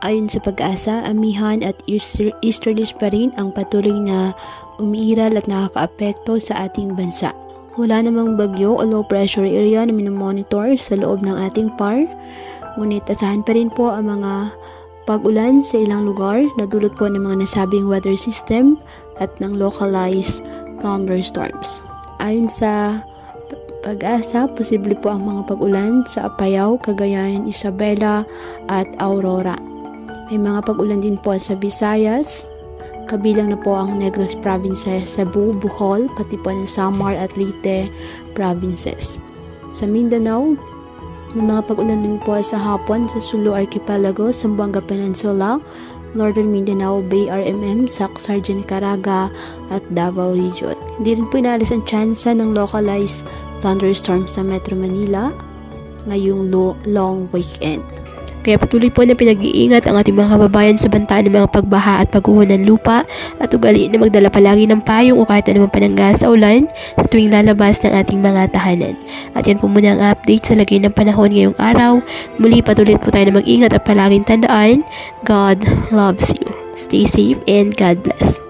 Ayon sa Pag-asa, amihan at easterlies pa rin ang patuloy na umiiral at nakakaapekto sa ating bansa. Wala namang bagyo o low pressure area na minomonitor sa loob ng ating PAR, ngunit asahan pa rin po ang mga pag-ulan sa ilang lugar na dulot po ng mga nasabing weather system at ng localized thunderstorms. Ayon sa Pag-asa, posible po ang mga pag-ulan sa Apayao, Cagayan, Isabela at Aurora. May mga pag-ulan din po sa Visayas, kabilang na po ang Negros Provinces, Cebu, Bohol, pati po ng Samar at Leyte Provinces. Sa Mindanao, may mga pag-ulan din po sa hapon sa Sulu Archipelago, Zamboanga Peninsula, Northern Mindanao, Bay RMM, Sargen, Caraga at Davao Region. Hindi rin po inaalis ang tsansa ng localized thunderstorm sa Metro Manila ngayong long weekend. Kaya patuloy po na pinag-iingat ang ating mga kababayan sa banta ng mga pagbaha at pagguho ng lupa at ugaliin na magdala palagi ng payong o kahit anumang panangga sa ulan sa tuwing lalabas ng ating mga tahanan. At yan po muna ang update sa lagay ng panahon ngayong araw. Muli patuloy po tayo na mag-ingat at palaging tandaan, God loves you. Stay safe and God bless.